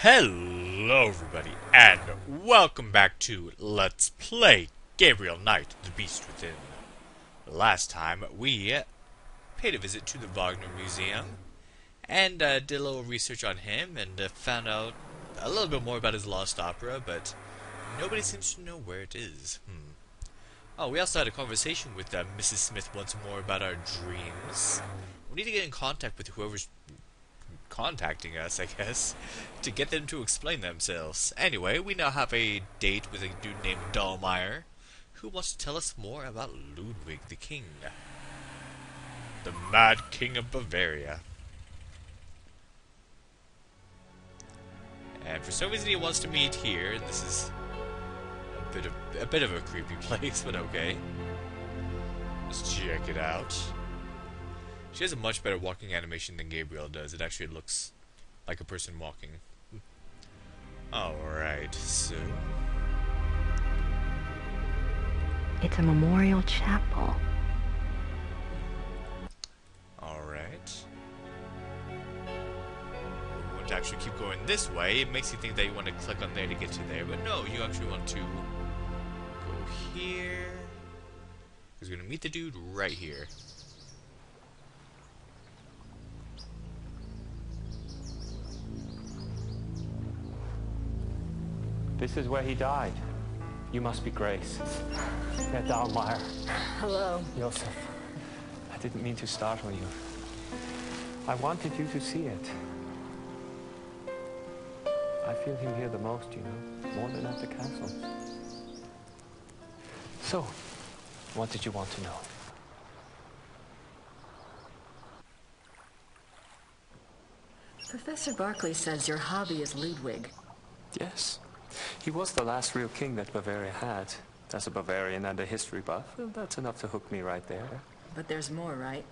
Hello everybody, and welcome back to Let's Play Gabriel Knight, the Beast Within. Last time, we paid a visit to the Wagner Museum, and did a little research on him, and found out a little bit more about his lost opera, but nobody seems to know where it is. Oh, we also had a conversation with Mrs. Smith once more about our dreams. We need to get in contact with whoever's contacting us, I guess, to get them to explain themselves. Anyway, we now have a date with a dude named Dahlmeyer, who wants to tell us more about Ludwig the King. The Mad King of Bavaria. And for some reason he wants to meet here, and this is a bit of a creepy place, but okay. Let's check it out. She has a much better walking animation than Gabriel does. It actually looks like a person walking. Alright, so... It's a memorial chapel. Alright. We want to actually keep going this way. It makes you think that you want to click on there to get to there, but no, you actually want to go here. Because we're going to meet the dude right here. This is where he died. You must be Grace. Herr Dahlmeyer. Hello. Joseph. I didn't mean to startle you. I wanted you to see it. I feel him here the most, you know, more than at the castle. So, what did you want to know? Professor Barclay says your hobby is Ludwig. Yes. He was the last real king that Bavaria had. As a Bavarian and a history buff, well, that's enough to hook me right there. But there's more, right?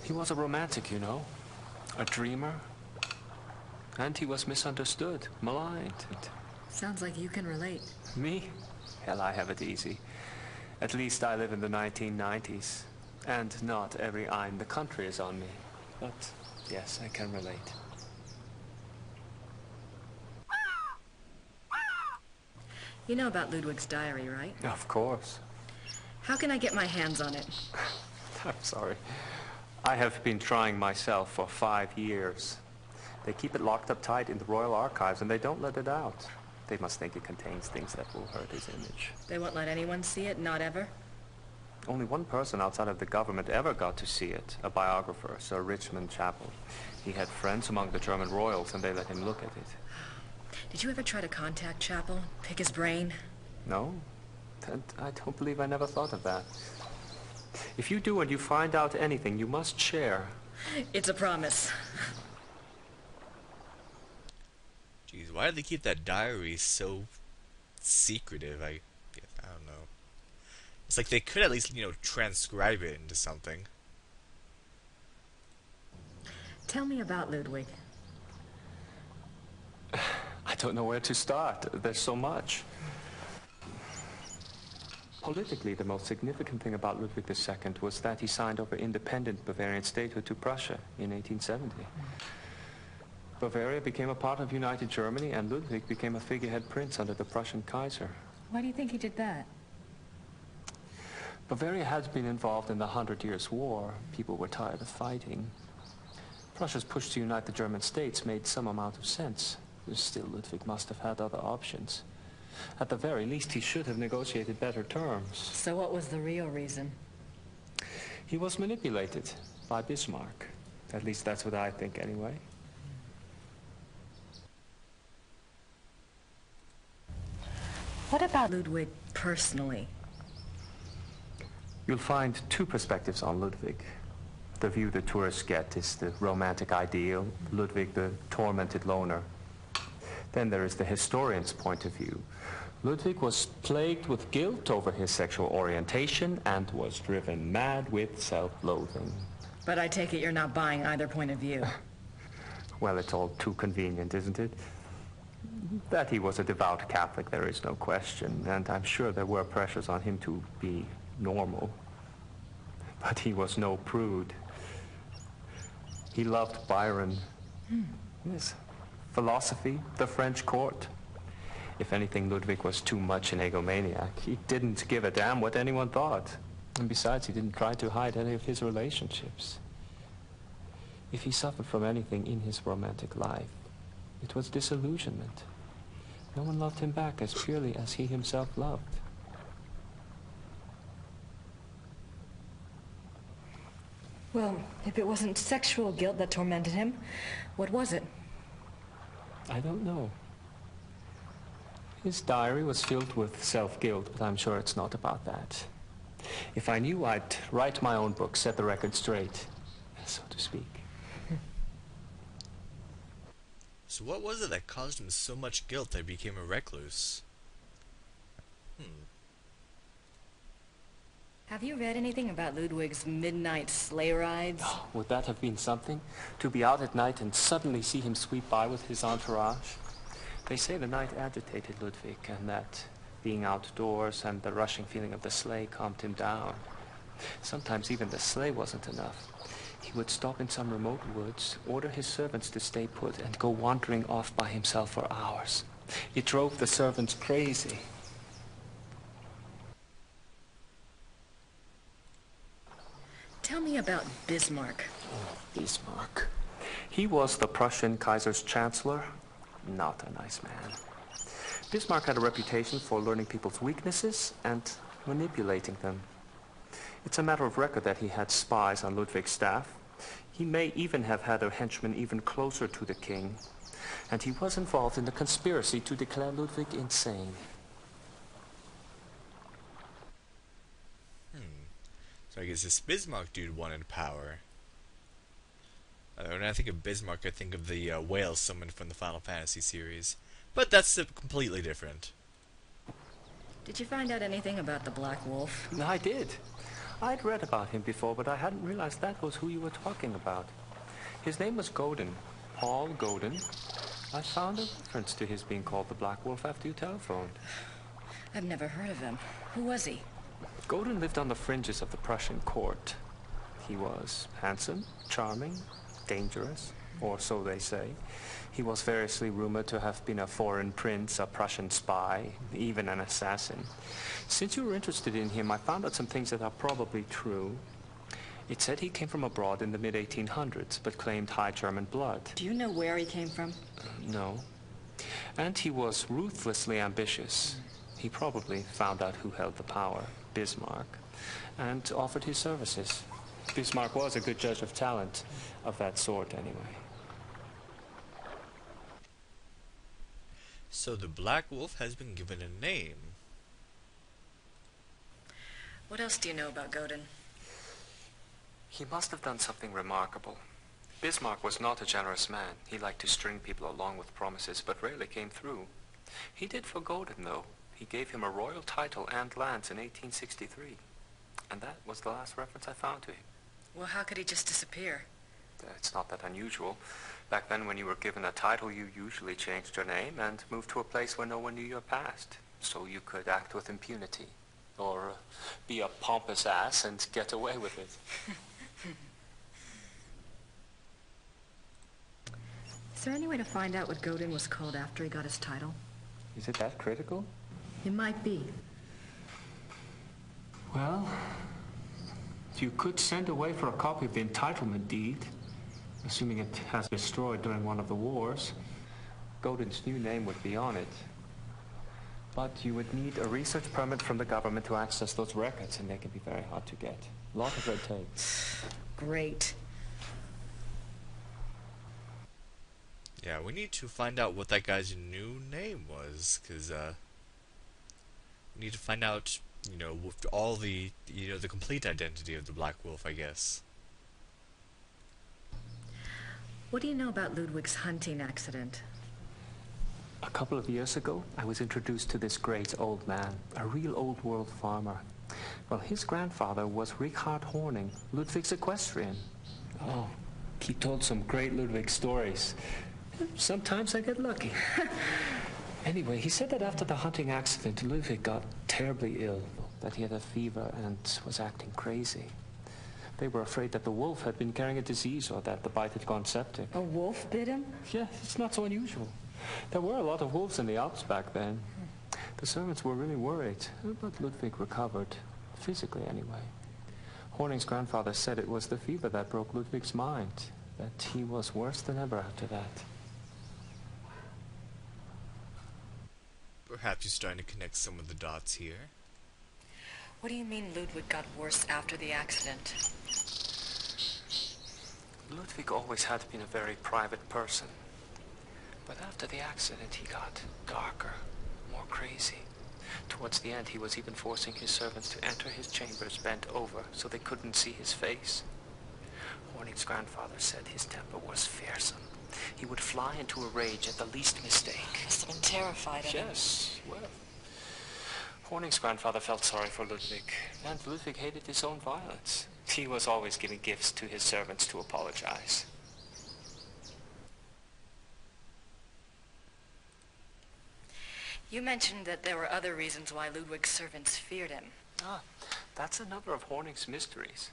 He was a romantic, you know. A dreamer. And he was misunderstood, maligned. Sounds like you can relate. Me? Hell, I have it easy. At least I live in the 1990s. And not every eye in the country is on me. But, yes, I can relate. You know about Ludwig's diary, right? Of course. How can I get my hands on it? I'm sorry. I have been trying myself for 5 years. They keep it locked up tight in the Royal Archives, and they don't let it out. They must think it contains things that will hurt his image. They won't let anyone see it, not ever? Only one person outside of the government ever got to see it, a biographer, Sir Richmond Chapel. He had friends among the German royals, and they let him look at it. Did you ever try to contact Chapel? Pick his brain? No. And I don't believe I never thought of that. If you do and you find out anything, you must share. It's a promise. Jeez, why do they keep that diary so secretive? I don't know. It's like they could at least, you know, transcribe it into something. Tell me about Ludwig. I don't know where to start. There's so much. Politically, the most significant thing about Ludwig II was that he signed over independent Bavarian statehood to Prussia in 1870. Bavaria became a part of United Germany, and Ludwig became a figurehead prince under the Prussian Kaiser. Why do you think he did that? Bavaria had been involved in the 100 Years' War. People were tired of fighting. Prussia's push to unite the German states made some amount of sense. Still, Ludwig must have had other options. At the very least, he should have negotiated better terms. So what was the real reason? He was manipulated by Bismarck. At least that's what I think, anyway. What about Ludwig personally? You'll find two perspectives on Ludwig. The view the tourists get is the romantic ideal, Ludwig the tormented loner. Then there is the historian's point of view. Ludwig was plagued with guilt over his sexual orientation and was driven mad with self-loathing. But I take it you're not buying either point of view. Well, it's all too convenient, isn't it? That he was a devout Catholic, there is no question, and I'm sure there were pressures on him to be normal. But he was no prude. He loved Byron. Yes. Philosophy, the French court. If anything, Ludwig was too much an egomaniac. He didn't give a damn what anyone thought. And besides, he didn't try to hide any of his relationships. If he suffered from anything in his romantic life, it was disillusionment. No one loved him back as purely as he himself loved. Well, if it wasn't sexual guilt that tormented him, what was it? I don't know. His diary was filled with self-guilt, but I'm sure it's not about that. If I knew, I'd write my own book, set the record straight, so to speak. So what was it that caused him so much guilt that he became a recluse? Have you read anything about Ludwig's midnight sleigh rides? Oh, would that have been something? To be out at night and suddenly see him sweep by with his entourage? They say the night agitated Ludwig, and that being outdoors and the rushing feeling of the sleigh calmed him down. Sometimes even the sleigh wasn't enough. He would stop in some remote woods, order his servants to stay put, and go wandering off by himself for hours. It drove the servants crazy. Tell me about Bismarck. Oh, Bismarck. He was the Prussian Kaiser's chancellor. Not a nice man. Bismarck had a reputation for learning people's weaknesses and manipulating them. It's a matter of record that he had spies on Ludwig's staff. He may even have had a henchman even closer to the king. And he was involved in the conspiracy to declare Ludwig insane. So I guess this Bismarck dude wanted power. When I think of Bismarck, I think of the whale summoned from the Final Fantasy series. But that's completely different. Did you find out anything about the Black Wolf? I did. I'd read about him before, but I hadn't realized that was who you were talking about. His name was Godin. Paul Godin. I found a reference to his being called the Black Wolf after you telephoned. I've never heard of him. Who was he? Godin lived on the fringes of the Prussian court. He was handsome, charming, dangerous, or so they say. He was variously rumored to have been a foreign prince, a Prussian spy, even an assassin. Since you were interested in him, I found out some things that are probably true. It said he came from abroad in the mid-1800s, but claimed high German blood. Do you know where he came from? No. And he was ruthlessly ambitious. He probably found out who held the power, Bismarck, and offered his services. Bismarck was a good judge of talent, of that sort anyway. So the Black Wolf has been given a name. What else do you know about Godin? He must have done something remarkable. Bismarck was not a generous man. He liked to string people along with promises, but rarely came through. He did for Godin, though. He gave him a royal title and lands in 1863. And that was the last reference I found to him. Well, how could he just disappear? It's not that unusual. Back then, when you were given a title, you usually changed your name and moved to a place where no one knew your past, so you could act with impunity, or be a pompous ass and get away with it. Is there any way to find out what Godin was called after he got his title? Is it that critical? It might be. Well, you could send away for a copy of the entitlement deed, assuming it has been destroyed during one of the wars. Godin's new name would be on it. But you would need a research permit from the government to access those records, and they can be very hard to get. A lot of red tape. Great. Yeah, we need to find out what that guy's new name was, because we need to find out, you know, with all the, you know, the complete identity of the Black Wolf, I guess. What do you know about Ludwig's hunting accident? A couple of years ago, I was introduced to this great old man, a real old world farmer. Well, his grandfather was Richard Horning, Ludwig's equestrian. Oh, he told some great Ludwig stories. Sometimes I get lucky. Anyway, he said that after the hunting accident, Ludwig got terribly ill, that he had a fever and was acting crazy. They were afraid that the wolf had been carrying a disease or that the bite had gone septic. A wolf bit him? Yeah, it's not so unusual. There were a lot of wolves in the Alps back then. The servants were really worried, but Ludwig recovered, physically anyway. Horning's grandfather said it was the fever that broke Ludwig's mind, that he was worse than ever after that. Perhaps you're starting to connect some of the dots here. What do you mean Ludwig got worse after the accident? Ludwig always had been a very private person. But after the accident, he got darker, more crazy. Towards the end, he was even forcing his servants to enter his chambers bent over so they couldn't see his face. Horning's grandfather said his temper was fearsome. He would fly into a rage at the least mistake. Must have been terrified of him. Yes, well. Horning's grandfather felt sorry for Ludwig, and Ludwig hated his own violence. He was always giving gifts to his servants to apologize. You mentioned that there were other reasons why Ludwig's servants feared him. Ah, that's another of Horning's mysteries.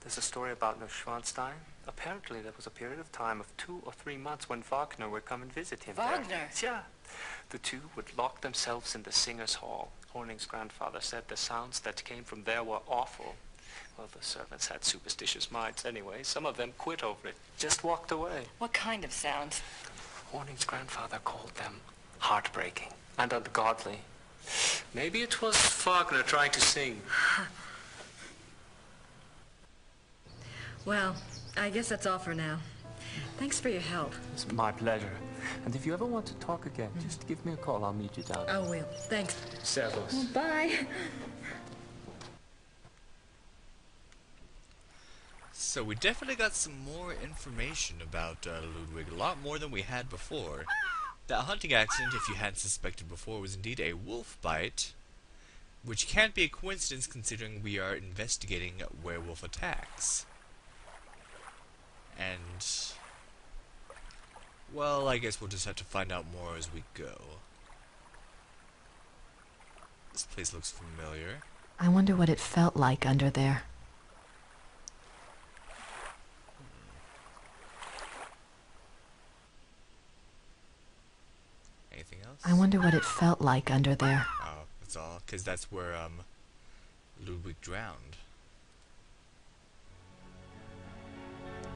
There's a story about Neuschwanstein. Apparently there was a period of time of 2 or 3 months when Wagner would come and visit him Wagner? there. Yeah. The two would lock themselves in the singer's hall. Horning's grandfather said the sounds that came from there were awful. Well, the servants had superstitious minds anyway. Some of them quit over it, just walked away. What kind of sounds? Horning's grandfather called them heartbreaking and ungodly. Maybe it was Wagner trying to sing. Well, I guess that's all for now. Thanks for your help. It's my pleasure. And if you ever want to talk again, just give me a call. I'll meet you down there. I will. Thanks. Servus. Bye. So we definitely got some more information about Ludwig, a lot more than we had before. That hunting accident, if you hadn't suspected before, was indeed a wolf bite, which can't be a coincidence considering we are investigating werewolf attacks. And, well, I guess we'll just have to find out more as we go. This place looks familiar. I wonder what it felt like under there. Anything else? I wonder what it felt like under there. Oh, that's all, because that's where, Ludwig drowned.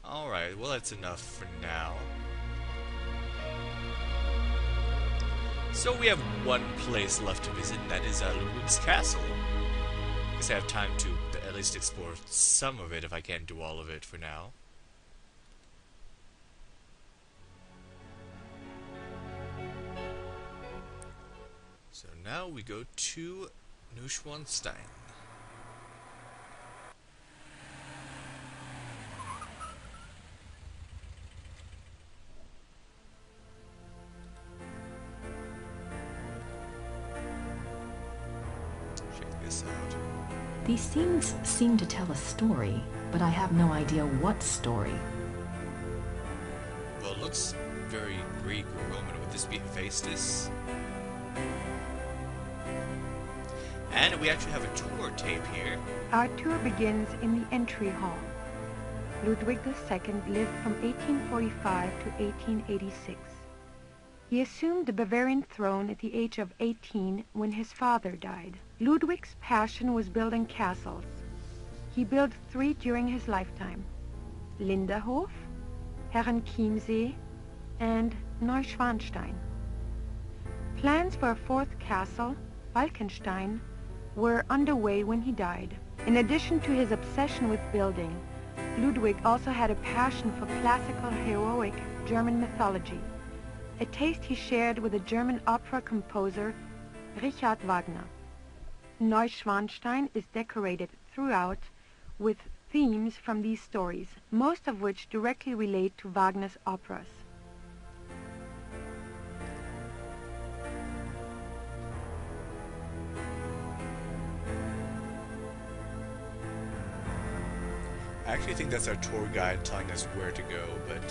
Alright, well that's enough for now. So we have one place left to visit, and that is Ludwig's castle. I guess I have time to at least explore some of it if I can't do all of it for now. So now we go to Neuschwanstein. Check this out. These scenes seem to tell a story, but I have no idea what story. Well, it looks very Greek or Roman. Would this be Hephaestus? And we actually have a tour tape here. Our tour begins in the entry hall. Ludwig II lived from 1845 to 1886. He assumed the Bavarian throne at the age of 18 when his father died. Ludwig's passion was building castles. He built 3 during his lifetime: Linderhof, Herrenchiemsee, and Neuschwanstein. Plans for a 4th castle, Falkenstein, were underway when he died. In addition to his obsession with building, Ludwig also had a passion for classical heroic German mythology, a taste he shared with the German opera composer Richard Wagner. Neuschwanstein is decorated throughout with themes from these stories, most of which directly relate to Wagner's operas. I actually think that's our tour guide telling us where to go, but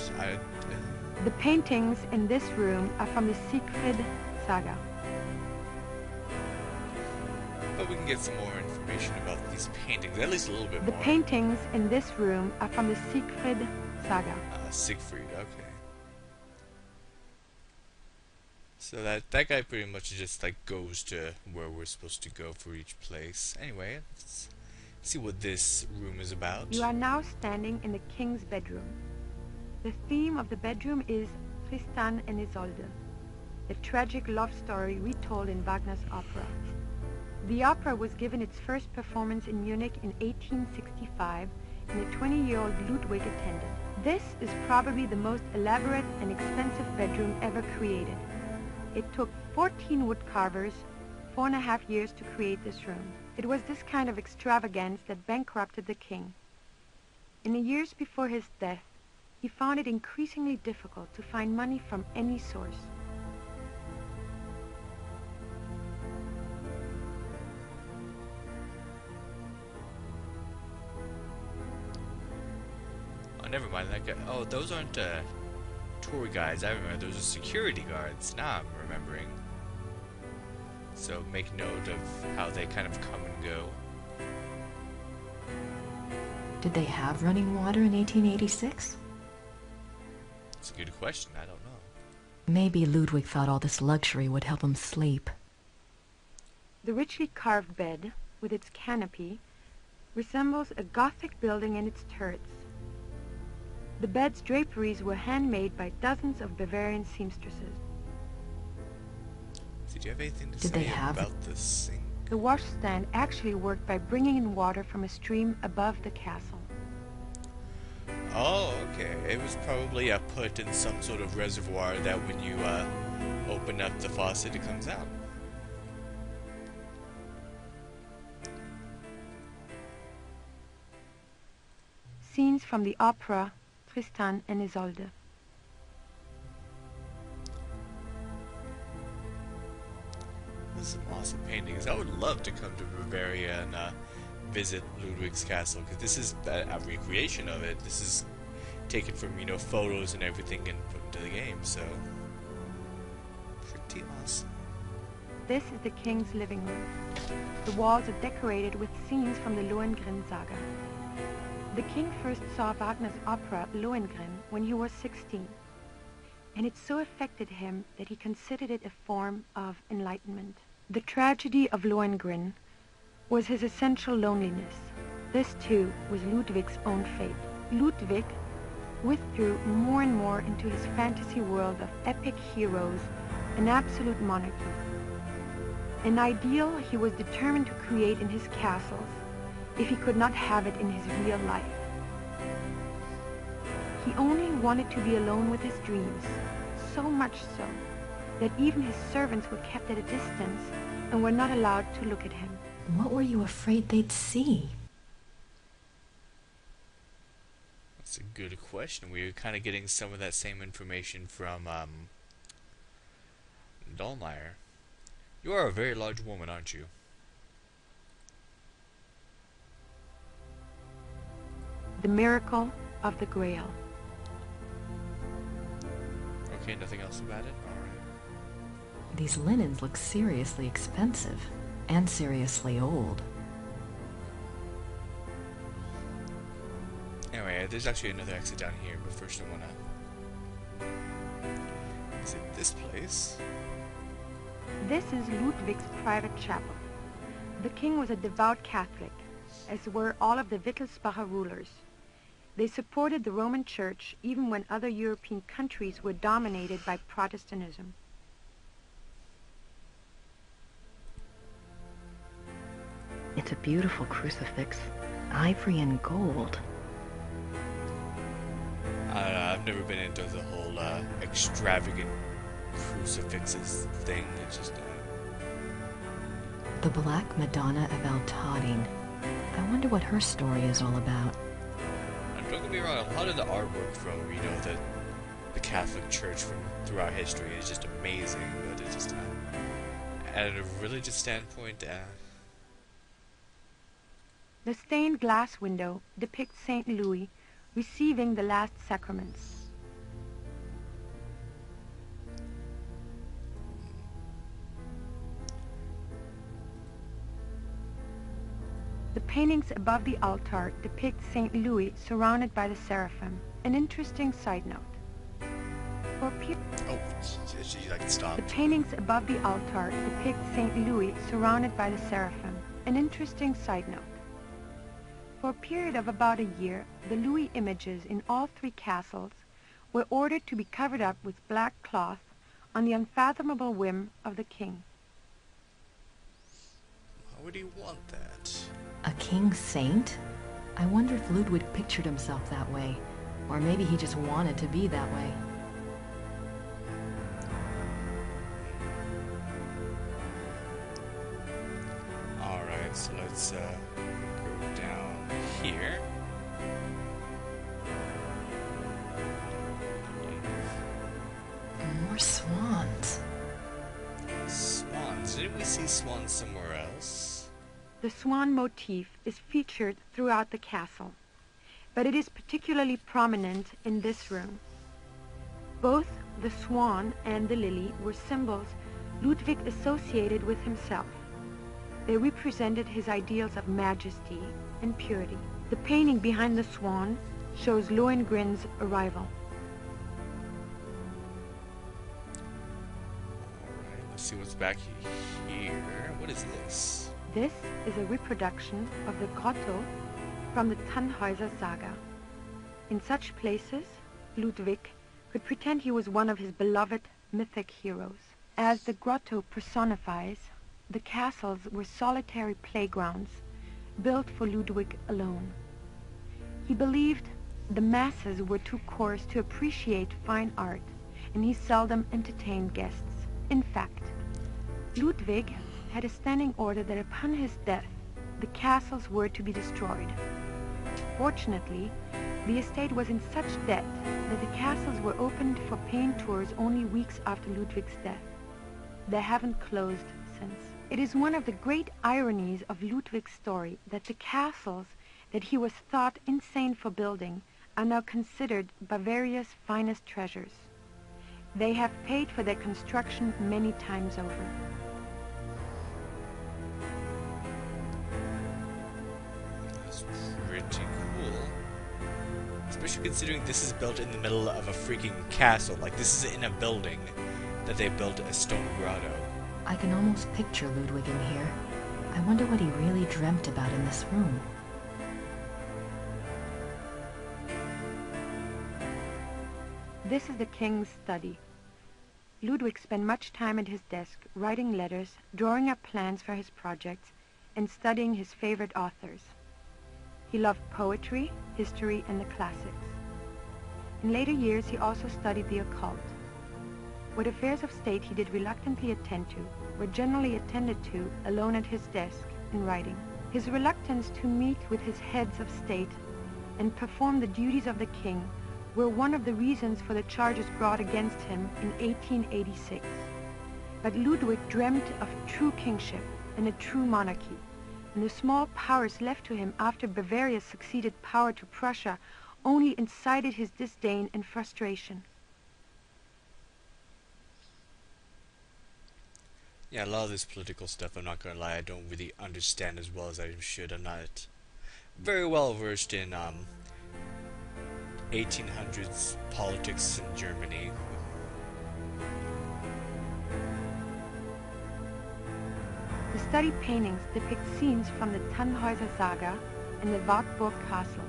The paintings in this room are from the Siegfried saga. But we can get some more information about these paintings, at least a little bit The more. paintings in this room are from the Siegfried saga. Siegfried, okay. So that guy pretty much just like goes to where we're supposed to go for each place. Anyway, let's see what this room is about. You are now standing in the king's bedroom. The theme of the bedroom is Tristan and Isolde, the tragic love story retold in Wagner's opera. The opera was given its first performance in Munich in 1865, and a 20-year-old Ludwig attended. This is probably the most elaborate and expensive bedroom ever created. It took 14 wood carvers 4.5 years to create this room. It was this kind of extravagance that bankrupted the king. In the years before his death, he found it increasingly difficult to find money from any source. Oh, never mind that guy. Oh, those aren't tour guides. I remember those are security guards. Now I'm remembering. So make note of how they kind of come and go. Did they have running water in 1886? It's a good question. I don't know. Maybe Ludwig thought all this luxury would help him sleep. The richly carved bed, with its canopy, resembles a Gothic building in its turrets. The bed's draperies were handmade by dozens of Bavarian seamstresses. Did you have anything to Did say they have about the sink? The washstand actually worked by bringing in water from a stream above the castle. Oh, okay. It was probably put in some sort of reservoir that when you open up the faucet, it comes out. Scenes from the opera Tristan and Isolde. Those are some awesome paintings. I would love to come to Bavaria and visit Ludwig's castle, because this is a recreation of it. This is taken from, you know, photos and everything and put into the game, so pretty awesome. This is the king's living room. The walls are decorated with scenes from the Lohengrin saga. The king first saw Wagner's opera Lohengrin when he was 16, and it so affected him that he considered it a form of enlightenment. The tragedy of Lohengrin was his essential loneliness. This too was Ludwig's own fate. Ludwig withdrew more and more into his fantasy world of epic heroes and absolute monarchy. An ideal he was determined to create in his castles if he could not have it in his real life. He only wanted to be alone with his dreams, so much so that even his servants were kept at a distance and were not allowed to look at him. What were you afraid they'd see? That's a good question. We were kind of getting some of that same information from Dahlmeyer. You are a very large woman, aren't you? The miracle of the Grail. Okay, nothing else about it? Alright. These linens look seriously expensive and seriously old. Anyway, there's actually another exit down here, but first I wanna visit this place. This is Ludwig's private chapel. The king was a devout Catholic, as were all of the Wittelsbacher rulers. They supported the Roman Church even when other European countries were dominated by Protestantism. It's a beautiful crucifix, ivory and gold. I've never been into the whole extravagant crucifixes thing. It's just The Black Madonna of El Tadin. I wonder what her story is all about. don't get me wrong. A lot of the artwork from the Catholic Church from throughout history is just amazing, but it's just at a religious standpoint. The stained glass window depicts St. Louis receiving the last sacraments. paintings above the altar depict St. Louis surrounded by the seraphim. An interesting side note. For Oh, geez, I can stop. The paintings above the altar depict St. Louis surrounded by the seraphim. An interesting side note. For a period of about a year, the Louis images in all three castles were ordered to be covered up with black cloth on the unfathomable whim of the king. Why would he want that? A king saint? I wonder if Ludwig pictured himself that way. Or maybe he just wanted to be that way. Alright, so let's go down here. More swans. Swans. Didn't we see swans somewhere else? The swan motif is featured throughout the castle, but it is particularly prominent in this room. Both the swan and the lily were symbols Ludwig associated with himself. They represented his ideals of majesty and purity. The painting behind the swan shows Lohengrin's arrival. Alright, let's see what's back here. What is this? This is a reproduction of the grotto from the Tannhäuser saga. In such places, Ludwig could pretend he was one of his beloved mythic heroes. As the grotto personifies, the castles were solitary playgrounds built for Ludwig alone. He believed the masses were too coarse to appreciate fine art, and he seldom entertained guests. In fact, Ludwig had a standing order that upon his death, the castles were to be destroyed. Fortunately, the estate was in such debt that the castles were opened for paying tours only weeks after Ludwig's death. They haven't closed since. It is one of the great ironies of Ludwig's story that the castles that he was thought insane for building are now considered Bavaria's finest treasures. They have paid for their construction many times over. That's pretty cool. Especially considering this is built in the middle of a freaking castle. Like, this is in a building that they built a stone grotto. I can almost picture Ludwig in here. I wonder what he really dreamt about in this room. This is the king's study. Ludwig spent much time at his desk writing letters, drawing up plans for his projects, and studying his favorite authors. He loved poetry, history, and the classics. In later years, he also studied the occult. What affairs of state he did reluctantly attend to were generally attended to alone at his desk in writing. His reluctance to meet with his heads of state and perform the duties of the king were one of the reasons for the charges brought against him in 1886. But Ludwig dreamt of true kingship and a true monarchy, and the small powers left to him after Bavaria succeeded power to Prussia only incited his disdain and frustration. Yeah, a lot of this political stuff, I'm not gonna lie, I don't really understand as well as I should. I'm not very well versed in 1800s politics in Germany. The study paintings depict scenes from the Tannhäuser saga and the Wartburg castle.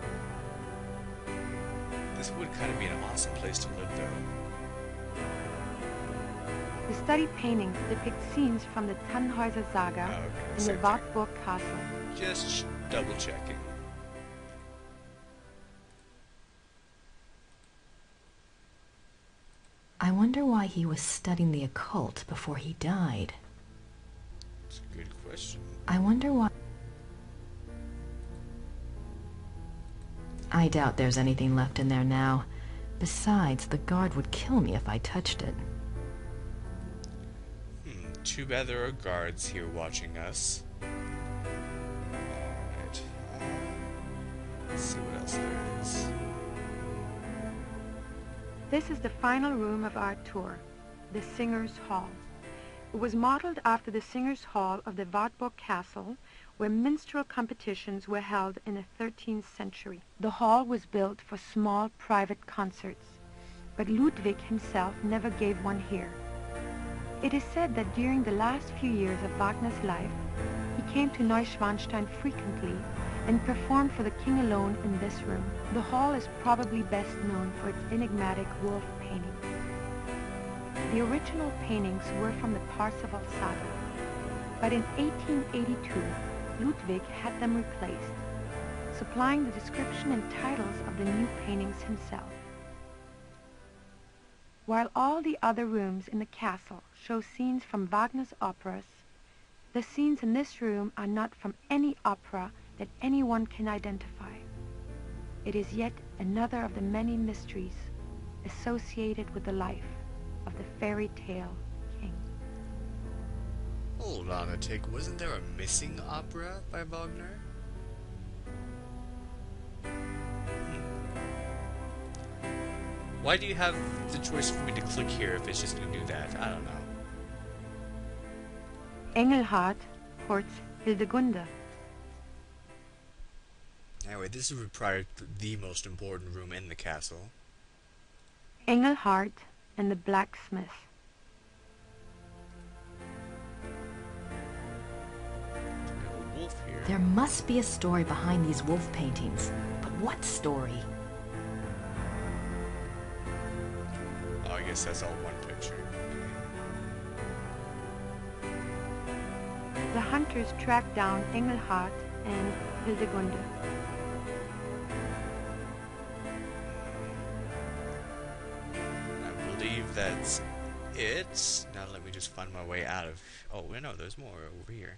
This would kind of be an awesome place to live, though. The study paintings depict scenes from the Tannhäuser saga Oh, okay, and the same thing. Wartburg castle. Just double checking. I wonder why he was studying the occult before he died. It's a good question. I wonder why... I doubt there's anything left in there now. Besides, the guard would kill me if I touched it. Too bad there are guards here watching us. Alright. Let's see what else there is. This is the final room of our tour, the Singer's Hall. It was modeled after the Singers' Hall of the Wartburg Castle, where minstrel competitions were held in the 13th century. The hall was built for small private concerts, but Ludwig himself never gave one here. It is said that during the last few years of Wagner's life, he came to Neuschwanstein frequently and performed for the king alone in this room. The hall is probably best known for its enigmatic wolf paintings. The original paintings were from the Parsifal saga, but in 1882, Ludwig had them replaced, supplying the description and titles of the new paintings himself. While all the other rooms in the castle show scenes from Wagner's operas, the scenes in this room are not from any opera that anyone can identify. It is yet another of the many mysteries associated with the life of the fairy tale king. Hold on a tick, wasn't there a missing opera by Wagner? Why do you have the choice for me to click here if it's just going to do that? I don't know. Engelhard courts Hildegunde. Anyway, this is probably the most important room in the castle. Engelhard and the blacksmith. A wolf here. There must be a story behind these wolf paintings. But what story? Oh, I guess that's all one picture. The hunters track down Engelhard and Hildegunde. I believe that's it. Now let me just find my way out of... Oh, no, there's more over here.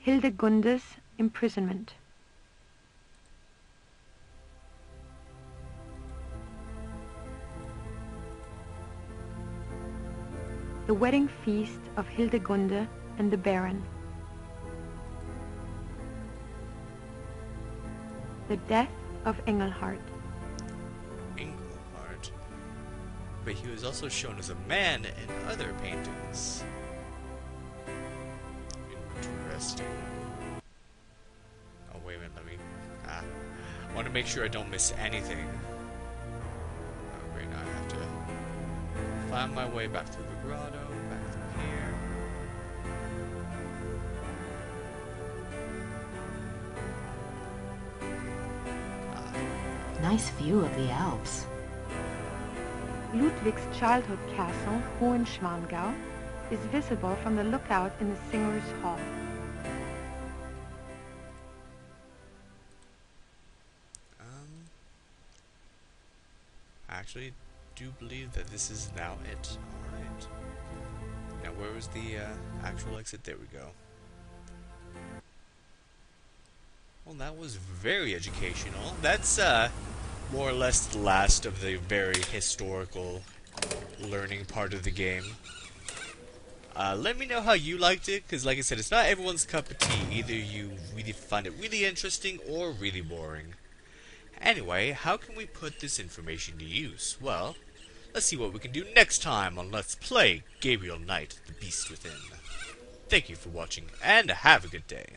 Hildegunde's imprisonment. The wedding feast of Hildegunde and the Baron. The death of Engelhard. Engelhard. But he was also shown as a man in other paintings. Interesting. Oh, wait a minute, let me... I want to make sure I don't miss anything. Oh, great, now I have to find my way back through the grotto, back through here. Nice view of the Alps. Ludwig's childhood castle, Hohenschwangau, is visible from the lookout in the Singers' Hall. I actually do believe that this is now it. Alright. Now where was the actual exit? There we go. Well, that was very educational. That's more or less the last of the very historical learning part of the game. Let me know how you liked it, because like I said, it's not everyone's cup of tea. Either you really find it really interesting or really boring. Anyway, how can we put this information to use? Well, let's see what we can do next time on Let's Play Gabriel Knight, the Beast Within. Thank you for watching, and have a good day.